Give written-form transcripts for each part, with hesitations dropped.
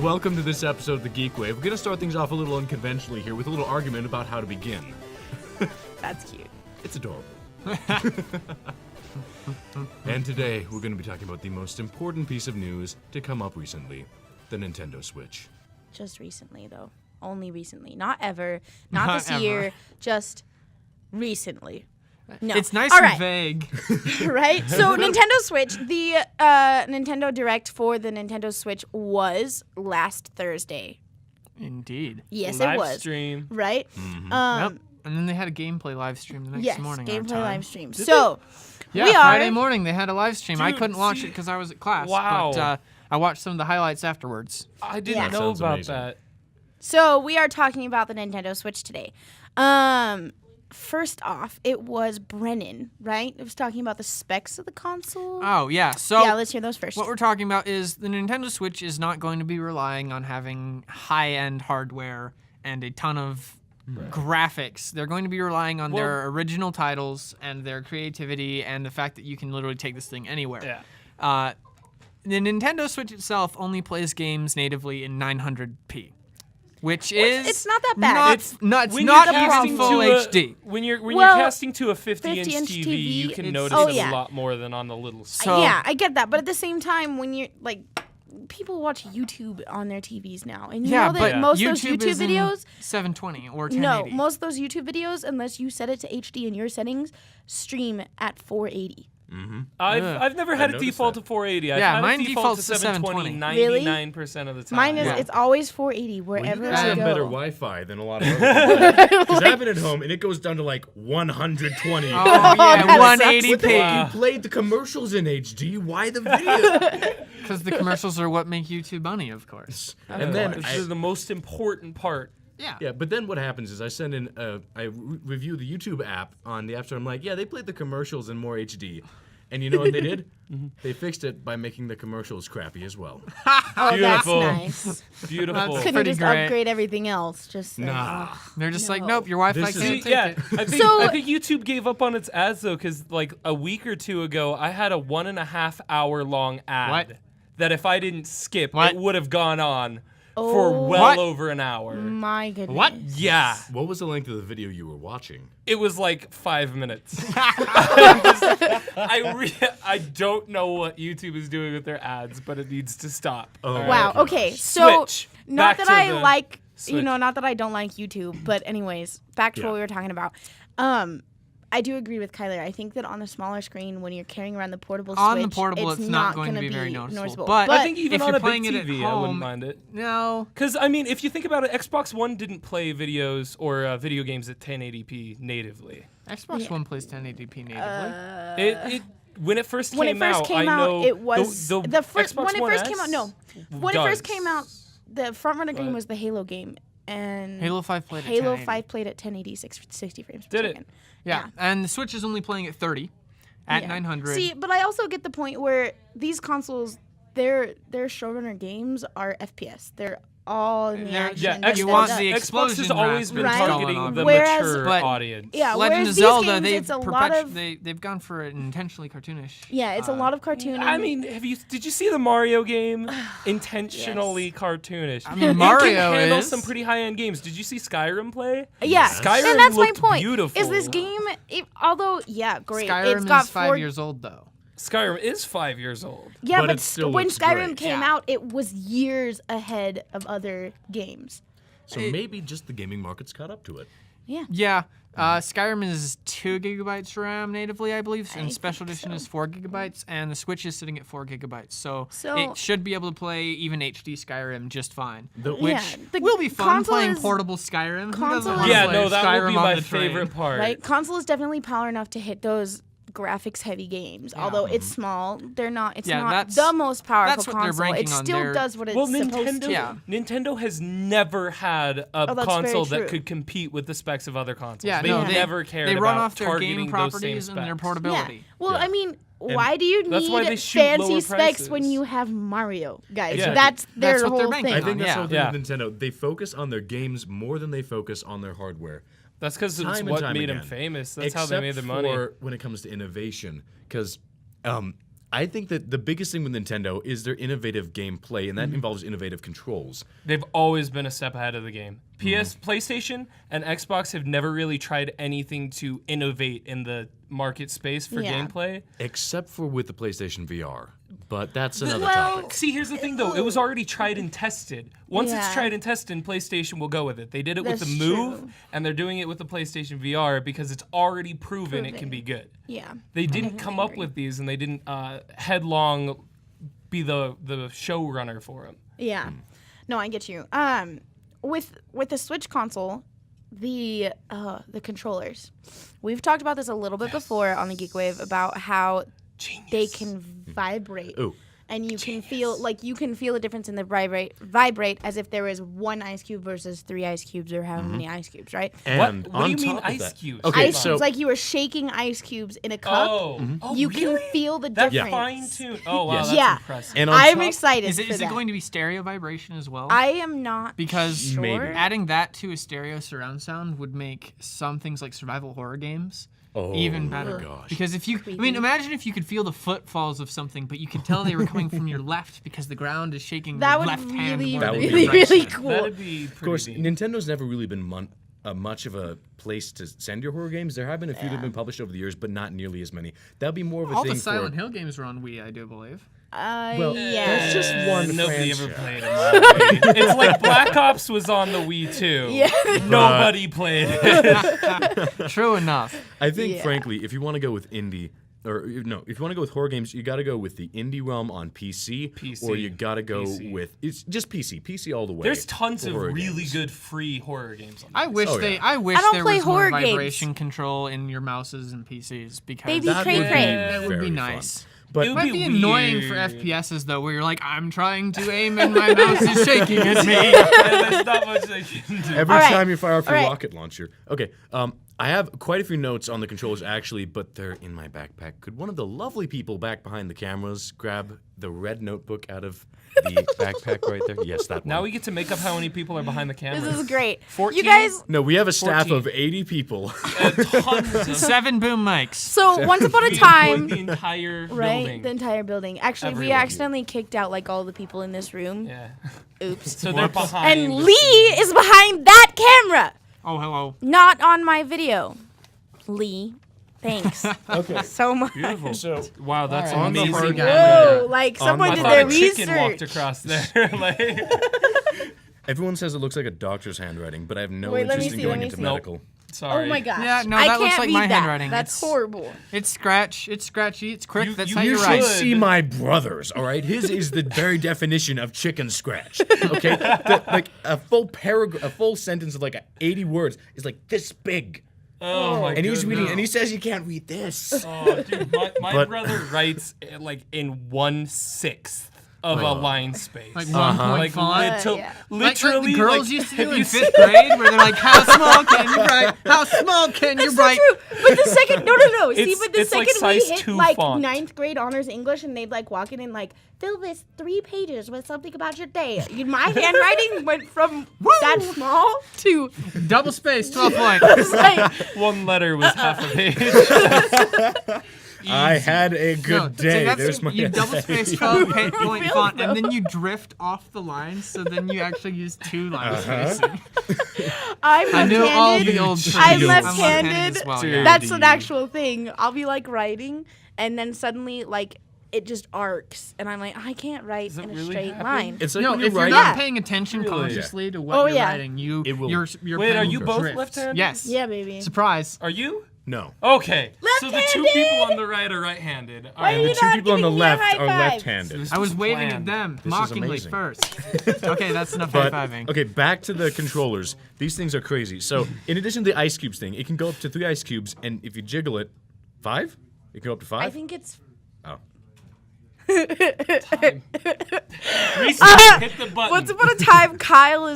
welcome to this episode of the Geekwave. We're going to start things off a little unconventionally here with a little argument about how to begin. That's cute. It's adorable. And today, we're going to be talking about the most important piece of news to come up recently, the Nintendo Switch. Just recently, though. Only recently. Not ever. Not this year. Just recently. No. It's nice All and right. vague. Right? So Nintendo Switch, the Nintendo Direct for the Nintendo Switch was last Thursday. Indeed. Yes, Live it was. stream. Right? Yep. And then they had a gameplay live stream the next morning. Yes, our gameplay time. live stream. Did So, Yeah, we Friday are... morning they had a live stream. I Dude, couldn't watch see- it because I was at class. Wow. But I watched some of the highlights afterwards. I didn't Yeah. know Sounds about amazing. that. So, we are talking about the Nintendo Switch today. First off, it was Brennan, right? It was talking about the specs of the console. Oh, yeah. So Yeah, let's hear those first. what we're talking about is the Nintendo Switch is not going to be relying on having high-end hardware and a ton of graphics. They're going to be relying on their original titles and their creativity and the fact that you can literally take this thing anywhere. Yeah. The Nintendo Switch itself only plays games natively in 900p, which is it's not that bad. It's not When not you're casting even full to a- HD. When you're Well, casting to a 50-inch 50-inch TV, TV, you can it's- notice Oh, it yeah. a lot more than on the little. So- Yeah, I get that, but at the same time, when you're like, people watch YouTube on their TVs now, and you know that but most of those YouTube YouTube is in videos, 720 or 1080. no, most of those YouTube videos, unless you set it to HD in your settings, stream at 480. I've never had a noticed default that. to 480. I've Yeah, had mine a default to defaults to 720. 99% of the time. Mine is Yeah. it's always 480 Well, you wherever guys I have go. better Wi-Fi than a lot of other people. Because I have it at home, and it goes down to like 120. Oh, yeah, that 180p. Wow. You played the commercials in HD. Why the video? Because the commercials are what make YouTube money, of course. And then this I, is the most important part. yeah, but then what happens is I send in, review the YouTube app on the App Store. I'm like, yeah, they played the commercials in more HD. And you know what they did? They fixed it by making the commercials crappy as well. Oh, Beautiful. that's nice. Beautiful. That's Couldn't you pretty just great. upgrade everything else? Just Nah. They're just like, No. nope, your Wi-Fi This is- can't take Yeah, it. I think YouTube gave up on its ads though, because like a week or two ago, I had a 1.5 hour long ad What? that if I didn't skip, What? it would have gone on Oh. for well What? over an hour. My goodness. What? Yeah, What was the length of the video you were watching? it was like 5 minutes. I don't know what YouTube is doing with their ads, but it needs to stop. Oh, All right? Wow. Okay. Okay. So Switch. not Back that to I the like, Switch. not that I don't like YouTube, but anyways, back to Yeah. what we were talking about. I do agree with Kyler. I think that on a smaller screen, when you're carrying around the portable On Switch, the portable, it's not going gonna to be very noticeable. But, But I think even if on you're a playing big it at TV, I wouldn't home, mind it. No. Because, I mean, if you think about it, Xbox One didn't play videos or video games at 1080p natively. Xbox One plays 1080p natively. When it first when came it first out, came I know out, it was the first. Xbox When it One first S came out, no. When it first does. came out, the front runner game But- was the Halo game, and Halo 5 played at Halo 1080. 5 played at 1080, 60 frames per Did it? second. Yeah, and the Switch is only playing at 30 at Yeah. 900. See, but I also get the point where these consoles, their showrunner games are FPS. They're all in the They're- action. Yeah, they're you da- want da- the Xbox has explosion always been Right. targeting going on. the Whereas- mature But- audience. Yeah, Legend whereas of these Zelda, games, they've it's a lot of they've gone for an intentionally cartoonish. yeah, it's a lot of cartoon. I mean, did you see the Mario game? Intentionally cartoonish. I mean, It Mario can handle is. some pretty high-end games. Did you see Skyrim play? yeah, Skyrim and that's my looked point. beautiful. Is this game? Although great, Skyrim it's got is 5 years old though. Skyrim is 5 years old. Yeah, But but it still when looks Skyrim great. came Yeah. out, it was years ahead of other games. So maybe just the gaming market's caught up to it. Yeah. Yeah, Skyrim is 2 gigabytes RAM natively, I believe, and Special think Edition so. is 4 gigabytes, and the Switch is sitting at 4 gigabytes. So, So- it should be able to play even HD Skyrim just fine. Which Yeah, the will be fun console playing is- portable Skyrim. Who doesn't console wanna is- Yeah, play no, that Skyrim would be on my the train? favorite part. Right? Console is definitely power enough to hit those graphics heavy games. Although it's small, they're not. It's Yeah, not that's- the most powerful that's what they're console. It ranking on still their- does what it's Well, supposed Nintendo, to. Yeah. Nintendo has never had a Oh, that's very console that true. could compete with the specs of other consoles. Yeah, They've no, never cared they about run off their targeting game those same properties and their specs. portability. Yeah. Well, Yeah. I mean, why do you that's why they need shoot lower fancy specs when prices. you have Mario, guys? Yeah. That's their That's what whole they're thing. banking I think on, that's yeah. what Yeah. with Nintendo. They focus on their games more than they focus on their hardware. That's because it's Time and what time made them again. famous. That's how they made their money. Except for when it comes to innovation, because I think that the biggest thing with Nintendo is their innovative gameplay, and that involves innovative controls. They've always been a step ahead of the game. PlayStation and Xbox have never really tried anything to innovate in the market space for gameplay. Except for with the PlayStation VR. But that's another Well, topic. See, here's the thing, though. It was already tried and tested. Once it's tried and tested, PlayStation will go with it. They did it with the That's Move, true. and they're doing it with the PlayStation VR because it's already proven it can be good. Yeah. They didn't come up with these, and they didn't headlong be the showrunner for them. Yeah. No, I get you. With the Switch console, the controllers. We've talked about this a little bit before on the Geekwave about how they can vibrate. Ooh. And you can feel the difference in the vibrate as if there was one ice cube versus 3 ice cubes or however many ice cubes, right? And What do on you mean top of ice that- cubes? Okay, Ice so cubes, like you were shaking ice cubes in a cup. Oh, You really? can feel the That difference. fine-tuned. Oh, wow, Yes. that's Yeah. impressive. and on I'm top- excited Is for it that. going to be stereo vibration as well? I am not Because sure. Maybe. adding that to a stereo surround sound would make some things like survival horror games even better. gosh. Because if you, imagine if you could feel the footfalls of something, but you could tell they were coming from your left because the ground is shaking That your would left hand. really, more That than would your be right really hand. cool. That'd be Of pretty course, neat. Nintendo's never really been much of a place to send your horror games. There have been a few that have been published over the years, but not nearly as many. That'd be more of a All thing the Silent for... Hill games were on Wii, I do believe. Well, yeah. that's just one Nobody franchise. ever played it on the Wii. It's like Black Ops was on the Wii too. Yeah. Nobody played it. True enough. I think, Yeah. frankly, if you want to go with indie, if you want to go with horror games, you got to go with the indie realm on PC, or you got to go PC. with it's just PC all the way. There's tons for of horror really games. good free horror games on I wish Oh, they. yeah. I wish I don't there play was more horror games. vibration control in your mouses and PCs because Baby That cray would cray. be that would be very nice. fun. But It It would might be be annoying for weird. FPSs though, where you're like, I'm trying to aim and my mouse is shaking at me. Yeah, there's not much they can do. every All right. time you fire off your All right. rocket launcher. Okay, I have quite a few notes on the controllers actually, but they're in my backpack. Could one of the lovely people back behind the cameras grab the red notebook out of the backpack right there? Yes, that one. Now we get to make up how many people are behind the camera. This is great. 14? You guys. No, we have a staff 14. of 80 people. Tons of 7 boom mics. So once upon a We time, employed the entire right? building. The entire building. Actually, we Everyone. accidentally kicked out like all the people in this room. Yeah. Oops. So they're behind. And the Lee scenes. is behind that camera, Oh, hello. not on my video. Lee, thanks Okay. so much. Beautiful. So wow, that's On the amazing. hard Yeah. guy. Whoa, like I someone I did thought their a chicken walked research. across there. Like, everyone says it looks like a doctor's handwriting, but I have no Wait, let me interest in see, going let me into see. medical. sorry. Oh my gosh. Yeah, no, I that looks can't like read my that. handwriting. That's It's- horrible. It's scratch. It's scratchy. It's quick. That's how you you You write. should should. see my brother's, all right? His is the very definition of chicken scratch, okay? Like a full paragraph, a full sentence of like 80 words is like this big. Oh my And he's reading, goodness. and he says you can't read this. Oh, dude, my But- brother writes like in 1/6 of a line space. Like 1 point Like font. Yeah. literally, like the girls like, used to have do you in seen- 5th grade, where they're like, "How small can you write? How small can you That's so write?" true. But the second, no. See, It's- but the it's like second we size hit 2 like font. 9th grade honors English, and they'd like walk in and like fill this 3 pages with something about your day. My handwriting went from that small to Double space, 12 point. it's like one letter was half a page. I had a good No, so day. that's There's my you double space 12 point Really, font, and though? then you drift off the lines, so then you actually use 2 lines spacing. I'm I knew all the left-handed. old I'm tricks. left-handed. as well. Dude. Yeah. That's an actual thing. I'll be like writing, and then suddenly like it just arcs, and I'm like, I can't write Does it in a really straight happen? line. It's like No, when if you're you're writing. not paying attention Really? consciously to what Oh, you're yeah. writing, It will- your Wait, pen are you will both drift. left-handed? Yes. Yeah, baby. Surprise. Are you? No. Okay. So the two Left-handed! people on the right are right-handed. Why And are the you two not people on the giving me a left high are five? left-handed. I was waving planned. at them This is mockingly amazing. first. Okay, that's enough But, high-fiving. okay, back to the controllers. These things are crazy. So, in addition to the ice cubes thing, it can go up to 3 ice cubes, and if you jiggle it, 5? It can go up to 5? I think it's Oh. Reset. Hit the button. once upon a time.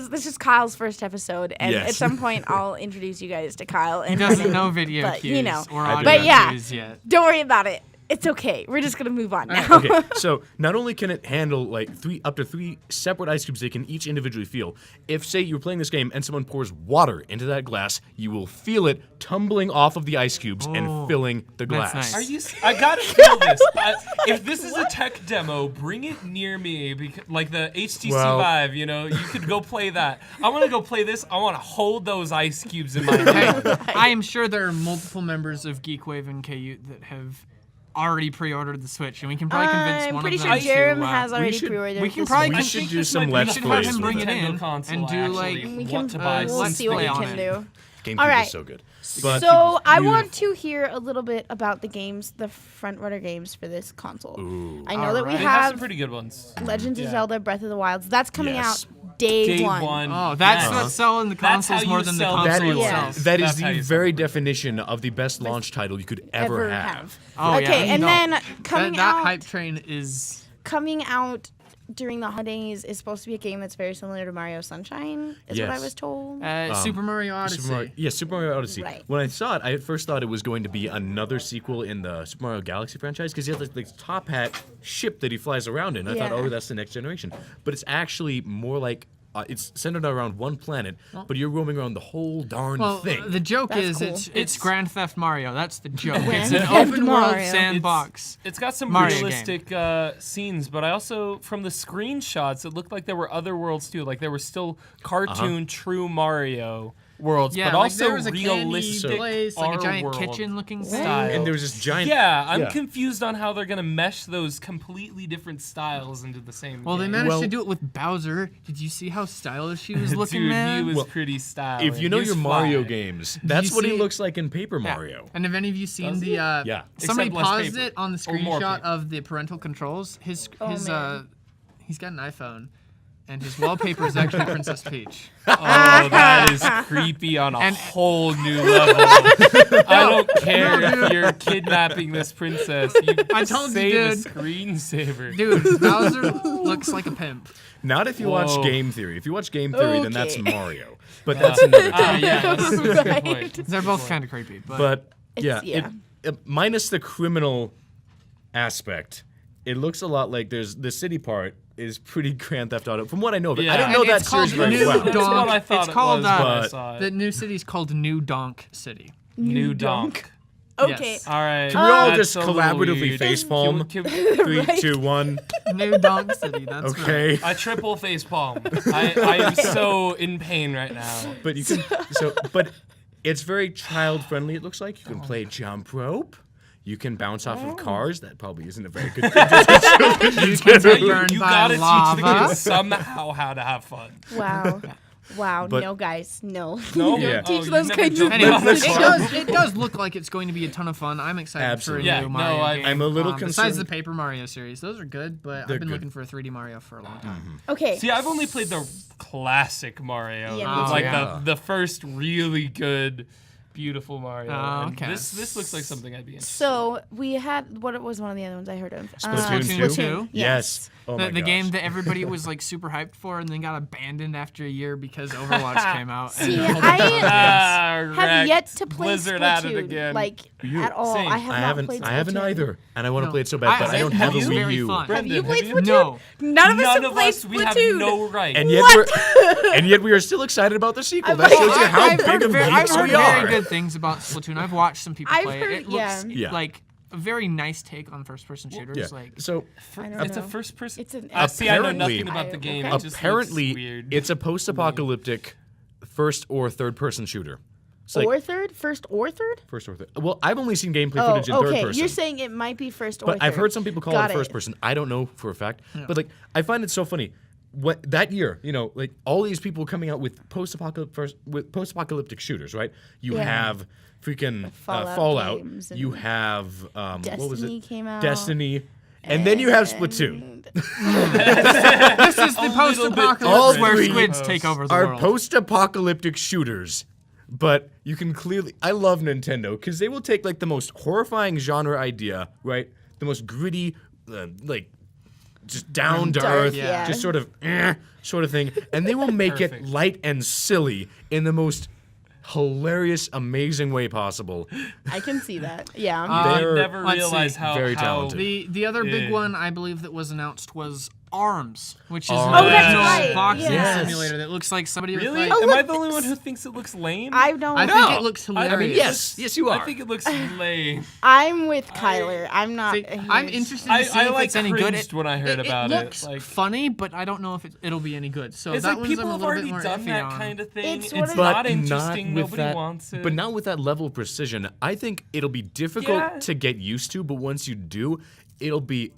This is Kyle's first episode, and Yes. at some point I'll introduce you guys to Kyle. He And doesn't know video but, cues you know. or I do. audio But yeah. cues yet. Don't worry about it. It's okay. We're just gonna move on now. Okay, so not only can it handle like up to three separate ice cubes they can each individually feel. If, say, you're playing this game and someone pours water into that glass, you will feel it tumbling off of the ice cubes and filling the glass. nice. Are you? I gotta feel this. If this is a tech demo, bring it near me, because, like the HTC Vive. You know, you could go play that. I want to go play this. I want to hold those ice cubes in my hand. I am sure there are multiple members of Geekwave and KU that have already pre-ordered the Switch, and we can probably convince I'm one pretty of sure them Jerem to, has already should- pre-ordered. we can this probably one. We should do some This Let's might be Plays the with first it. Nintendo and console do, I like, actually We want can to buy let's we'll since see what play we the on can it. do. GameCube All right. is so good. But So I want beautiful. to hear a little bit about the games, the front runner games for this console. I know All that we right. They have some have pretty good ones. Legends of Yeah. Zelda: Breath of the Wild. That's coming Yes. out day, Day one. one. Oh, that's Yes. what's selling the That's how consoles you more than the sell console that is Yeah. itself. that is That's how the you very celebrate. definition of the best launch title you could ever have. Oh, Okay, yeah. and No. then coming that out, hype train is. coming out during the holidays is supposed to be a game that's very similar to Mario Sunshine. Is what I Yes. was told. Super Mario Odyssey. Super Mario Odyssey. Right. When I saw it, I at first thought it was going to be another sequel in the Super Mario Galaxy franchise because he has like this top hat ship that he flies around in. I thought, Yeah. oh, that's the next generation. But it's actually more like it's centered around one planet, but you're roaming around the whole darn Well, thing. the joke That's is cool. it's Grand Theft Mario. That's the joke. It's Grand an Theft open world Mario. sandbox. It's got some Mario realistic scenes, but I also, from the screenshots, it looked like there were other worlds too. Like there were still cartoon, true Mario worlds, Yeah, but like also there was a realistic candy place, like a our giant world kitchen-looking thing. style. and there was this giant. Yeah, I'm confused on how they're gonna mesh those completely different styles into the same. Well, they game. managed Well- to do it with Bowser. Did you see how stylish he was looking, Dude, man? he was Well, pretty stylish. If you know He was your Mario fly. games, that's you what he see- looks like in Paper Yeah. Mario. And have any of you seen Does the? he? Yeah. Somebody Except less paused paper. it on the Or more screenshot paper. of the parental controls. His man. he's got an iPhone, and his wallpaper is actually Princess Peach. Oh, that is creepy on a And- whole new level. I don't care if you're kidnapping this princess. You I told you, save a dude. screensaver. Dude, Bowser looks like a pimp. Not if you watch Whoa. Game Theory. If you watch Game Theory, then that's Okay. Mario. But that's another Ah, thing. yeah, that's a good Right. point. They're both kind of creepy, but, But yeah, yeah. minus the criminal aspect, it looks a lot like there's the city part is pretty Grand Theft Auto. From what I know of it, I Yeah. don't know And that it's called series very New well. That's Donk. what I thought It's it called, was when I but- saw it. the new city's called New Donk City. New Donk. Okay. Yes. All right. Can we all that's just a little collaboratively weird. facepalm? Can we- 3, Right. 2, 1. New Donk City. That's right. Okay. I triple facepalm. I am so in pain right now. But you can but it's very child friendly. It looks like you can play jump rope. You can bounce off of cars. That probably isn't a very good thing to teach children to do. Burned You by gotta teach the lava. kids somehow how to have fun. Wow. Wow. But- no, guys. No. No? Yeah. Don't teach Oh, those you never kinds of jumped Anyway, off things. the it car. does look like it's going to be a ton of fun. I'm excited Absolutely. for a Yeah, new no, Mario game. I'm a little Besides the concerned- Paper Mario series, those are good, but They're I've been good. looking for a 3D Mario for a long time. Okay. See, I've only played the classic Mario, Yeah, me like too. the first really good, beautiful Mario. Oh, And okay. This looks like something I'd be interested. So we had what was one of the other ones I heard of? Splatoon 2? Yes. Oh my The gosh. game that everybody was like super hyped for and then got abandoned after a year because Overwatch came out. See, and a whole bunch of other games. have Wrecked. yet to play Blizzard at it Splatoon, again. like You- at all. Same. I have I not haven't. played Splatoon. I haven't either, and I want to No. play it so bad, but I don't have a it's Wii very U. fun. Have you Brendan, played have you? Splatoon? No. None of us None have of played us, we have Splatoon. no right. And yet and yet we are still excited about the sequel. That I've- shows you how I've big heard of very, I've geeks heard we very are. good things about Splatoon. I've watched some people I've play heard- it. It looks Yeah. like a very nice take on first-person shooters. Yeah. Like So I don't It's a know. first person. It's an See, I know Apparently- nothing about the game. Okay. It just apparently, looks weird. it's a post-apocalyptic first or third-person shooter. It's like or third, first or third. first or third. Well, I've only seen gameplay Oh, footage in third okay. person. You're saying it might be first or But third. I've heard some people call Got it first person. I don't know for a fact. But like, I find it so funny. What that year, like all these people coming out with post-apocalyptic shooters, right? You Yeah. have freaking Fallout Fallout. games and You have what was Destiny it? came out. Destiny, and then you have Splatoon. this is the All post-apocalypse where three squids take over the Are world. post-apocalyptic shooters. But you can clearly, I love Nintendo because they will take like the most horrifying genre idea, right? The most gritty, like just down to Dark, earth, yeah. just sort of thing, and they will make it Perfect. light and silly in the most hilarious, amazing way possible. I can see that. Yeah. I They're- never let's realized see. how Very how- talented. The other big Yeah. one I believe that was announced was ARMS, which is Oh, an that's original right. boxing Yes. simulator that looks like somebody with Really? like. Oh, Am I look, the only one it's- who thinks it looks lame? I don't. I think it looks I hilarious. mean, Yes, you are. I think it looks lame. I'm with Kyler. I'm not. See, a I'm huge- interested to see I if like it's any good. cringed when I heard about it. it. Looks Like, funny, but I don't know if it'll be any good. So it's that like one's people I'm a have little already bit more done iffy that on. kind of thing. It's It's, sort of- not But interesting. with Nobody that, wants it. But not with that level of precision. I think it'll be difficult Yeah. to get used to, but once you do, it'll be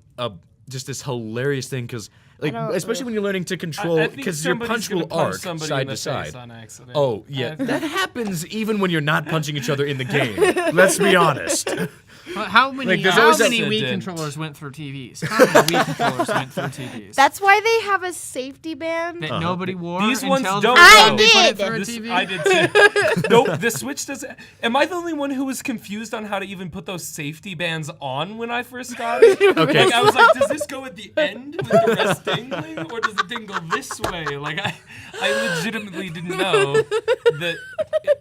just this hilarious thing because, like, don't- especially when you're learning to I control, think because your somebody's punch gonna will punch arc somebody in side the to side. face on accident. Oh yeah, that happens even when you're not punching each other in the game. Let's be honest. Well, how many Like, there's always that- Wii Didn't. controllers went through TVs? How many Wii controllers went through TVs? That's why they have a safety band. that nobody wore. These ones until don't, the I time they put it did. through a This, TV. I did too. Nope, the Switch doesn't. Am I the only one who was confused on how to even put those safety bands on when I first got it? Okay. Like, I was like, does this go at the end with the rest dangling, or does it dangle this way? Like, I legitimately didn't know that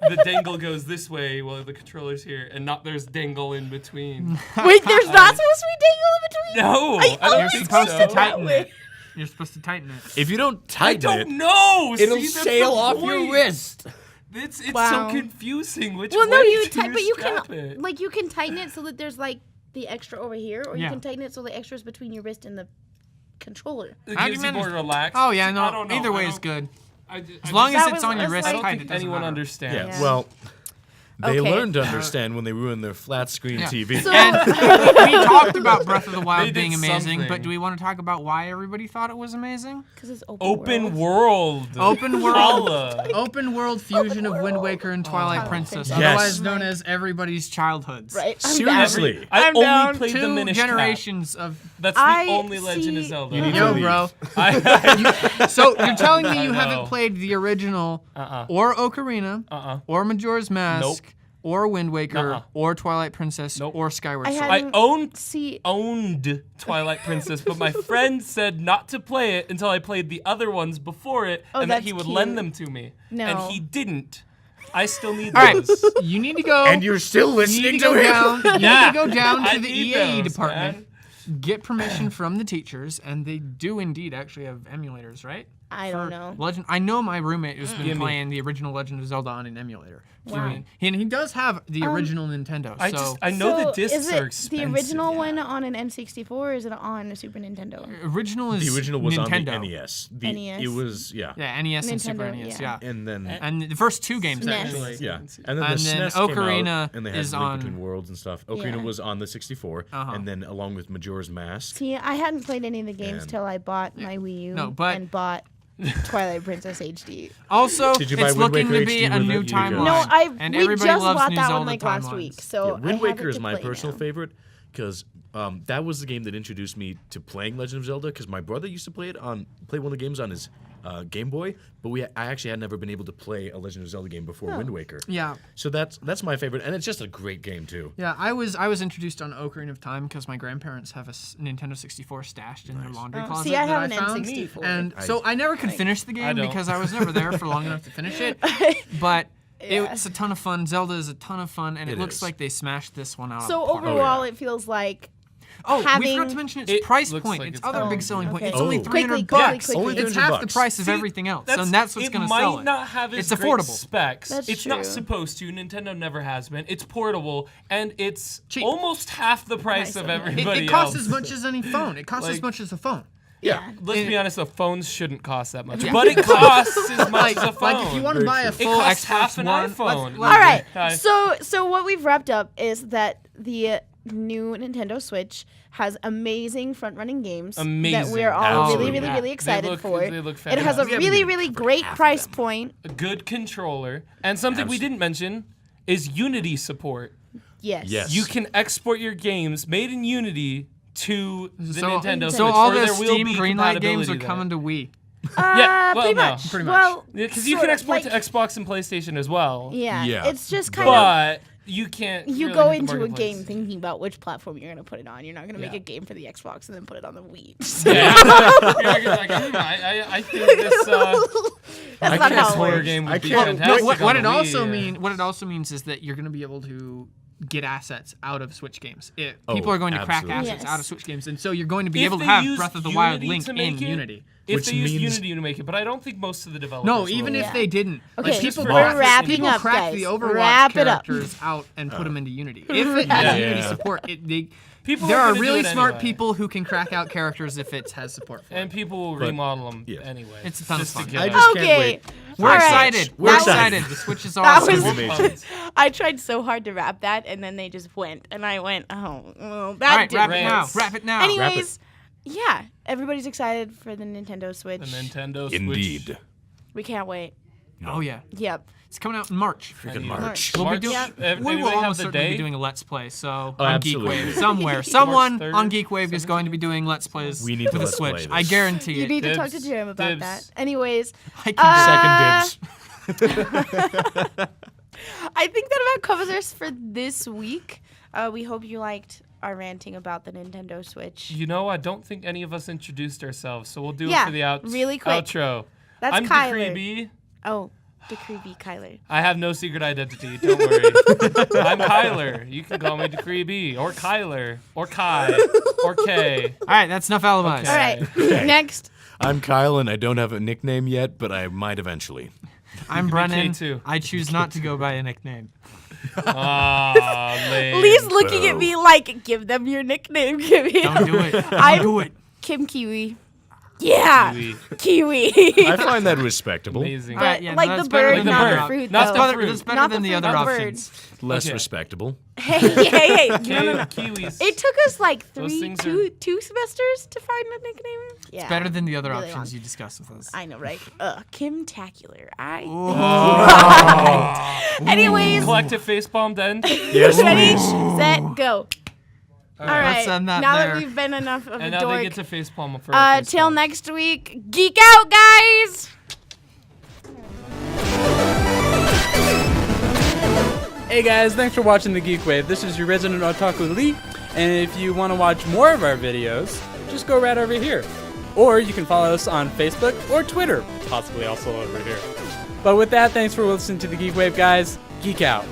the dangle goes this way while the controller's here, and not there's dangle in between. Wait, there's not supposed to be dangle in between. No, I don't You're think supposed so. to tighten it. You're supposed to tighten it. If you don't I tighten it, don't know. it'll See, that's sail the off point. your wrist. It's Wow. so confusing. Which Well, no, way you to tighten, but you can strap it. like you can tighten it so that there's like the extra over here, or you Yeah. can tighten it so the extra is between your wrist and the controller. It How do gives you you more manage- relaxed. Oh yeah, I no. don't know. Either way I is don't- good. I As long as That it's was- on your that's wrist like- I don't tight, think it doesn't anyone matter. understands. Yeah. Yeah. Well, they Okay. learned to understand when they ruined their flat screen Yeah. TV. So- And we talked about Breath of the They Wild did being amazing, but something. do we want to talk about why everybody thought it was amazing? Because it's Open world. Open world. Holla. Open world fusion of Wind Waker and Twilight Princess, Yes. otherwise known as everybody's childhoods. Right. I'm Seriously. I I'm only down. played the Two Minish generations of. Cap. That's the I only Legend of see- Zelda. You need to Yo, leave. bro. I, So you're telling me you I haven't know. played the original, Uh-uh. or Ocarina, Uh-uh. or Majora's Mask, Nope. or Wind Waker, Nuh-uh. or Twilight Princess, Nope. or Skyward I Sword? had- I owned See, Twilight Princess, but my friend said not to play it until I played the other ones before it, Oh, and that that's he would cute. lend them to me. No. And he didn't. I still need All right, those. you need to go. And you're still you listening need to to go him. down. You Yeah. need to go down I to the need EAE those, department. man. Get permission from the teachers, and they do indeed actually have emulators, right? I don't know. Legend. I know my roommate has been Gimme. playing the original Legend of Zelda on an emulator. Wow. He does have the original Nintendo. I know the So, discs is are it expensive. the original one on an N64, or is it on a Super Nintendo? original is The original was Nintendo. on the NES. The, NES? It was, yeah. Yeah, NES and Super Nintendo, NES. yeah. Yeah. And then, And the first two games SNES. actually. yeah. And then And the then SNES came Ocarina out, and they had is Link on- Between Worlds and stuff. Ocarina Yeah. was on the 64, Uh-huh. and then along with Majora's Mask. See, I hadn't played any of the games And- till I bought my Wii U No, but- and bought Twilight Princess HD. Also, Did you buy it's Wind looking Waker to be HD a with new it? You timeline. guys? No, and we everybody just loves bought new that Zelda one like last timelines. week, so Yeah, I Wind have Waker it is to my play personal now. favorite because that was the game that introduced me to playing Legend of Zelda. Because my brother used to play one of the games on his Game Boy, but I actually had never been able to play a Legend of Zelda game before Wind Waker. Yeah. So that's my favorite, and it's just a great game too. Yeah, I was introduced on Ocarina of Time because my grandparents have a Nintendo 64 stashed in their laundry closet. See, I that have an found. N64. And so I never could finish the game don't. because I was never there for long enough to finish it. But Yeah. it's a ton of fun. Zelda is a ton of fun, and it It looks is. like they smashed this one out. So of the park. overall, it feels like Oh, we having- forgot to mention its It price looks point. like its it's other Oh, big selling point. okay. It's only Oh. 300 Quickly, bucks. quickly, Only quickly. It's 300 half the bucks. price of See, everything else, and that's what's going to It sell might it. not have as It's great affordable. specs. That's it's not true. supposed to. Nintendo never has been. It's portable, and it's Cheap. almost half the price of of it. everybody It costs else. as much as any phone. It costs as Like- much as a phone. Yeah. Let's be honest, though, phones shouldn't cost that much. Yeah. But it costs as much Like, as a phone. like if you want to Very buy a true. full It costs Xbox half an One, iPhone. let's- all right. Hi. So what we've wrapped up is that the new Nintendo Switch has amazing front-running games that Amazing. we're all Absolutely. really, really, really They excited look- for. they look It has a fantastic. We haven't really, even really covered great half of price them. point. A good controller. And something we didn't mention is Unity support. Yes. Yes. You can export your games made in Unity to the Nintendo Switch. So all or the there will Steam be Greenlight games compatibility are there. coming to Wii. Yeah, well, pretty no. much. Pretty much. Well, Because you sort can of, export like, to Xbox and PlayStation as well. Yeah. Yeah. It's just kind of. But you can't. You really go hit the into a marketplace. game thinking about which platform you're going to put it on. You're not going to make Yeah. a game for the Xbox and then put it on the Wii. Yeah. You're like, I think this. That's not how it horror works. game I would be can't- fantastic. What on it the also Wii. what it also means is that you're going to be able to get assets out of Switch games. Oh, People are going to crack absolutely. assets Yes. out of Switch games, and so you're going to be If able to they have use Breath of the Wild Unity link to in make it, Unity. If Which they use means- Unity to make it, but I don't think most of the developers No, will. even if Yeah. they didn't. Okay, people we're crack- wrapping people up, crack guys. the Overwatch Wrap it up. characters out and put them into Unity. If it Yeah. has Unity Yeah. support, People there are are gonna do really it smart anyway. people who can crack out characters if it has support for And it. people will But- remodel them yeah. anyway. It's a ton of just to fun. get I it. just can't Okay. wait. We're All right. excited. We're We're excited. excited. The Switch is That awesome. was- Amazing. I tried so hard to wrap that, and then they just went, and I went, oh, well, that All right, didn't wrap it now. work. Wrap it now. Anyways, yeah, everybody's excited for the Nintendo Switch. The Nintendo Switch. Indeed. We can't wait. Oh yeah, Yep. it's coming out in March. Freaking March. March. We'll be March, doing. anybody We will have almost the certainly be day? doing a Let's Play. So Oh, on absolutely. Geekwave, somewhere, someone 3rd, on Geekwave is going to be doing Let's Plays We need with to a Let's Switch. Play I this. guarantee You it. need to talk to Dibs. Jerem about Dibs. that. Anyways, I can Second dibs. I think that about covers us for this week. We hope you liked our ranting about the Nintendo Switch. You know, I don't think any of us introduced ourselves, so we'll do Yeah, it for the really quick. outro. That's I'm Kyler. Decree B. Oh, Decree B. Kyler. I have no secret identity. Don't worry. I'm Kyler. You can call me Decree B, or Kyler, or Kai, or K. All right, that's enough alibis. All right, next. I'm Kyle, and I don't have a nickname yet, but I might eventually. I'm Brennan. too. I choose not to go by a nickname. Aw, lame. Lee's looking at Boo. me like, give them your nickname. Give me. Don't do it. Don't I'm- do it. Kim Kiwi. Yeah, Kiwi. Kiwi. I find that respectable. Amazing. All right, But yeah, like no, the that's better bird, than not the the bird. fruit. Not though. the Better, fruit. that's better Not than the the fruit, other not the options. Less Okay. respectable. Hey, hey, hey. No, no, no. Kiwis. It took us like Those things two semesters to find a nickname. Yeah. Better than the other Really options long. you discussed with us. I know, right? Kim Tacular. Oh. Anyways, Collective facepalm then. Yes, ready, please. set, go. All right. Let's end that now there. that we've been enough of And a now dork, they get to facepalm for a till facepalm. next week, geek out, guys. Hey guys, thanks for watching the Geekwave. This is your resident otaku Lee, and if you want to watch more of our videos, just go right over here. Or you can follow us on Facebook or Twitter, possibly also over here. But with that, thanks for listening to the Geekwave, guys. Geek out.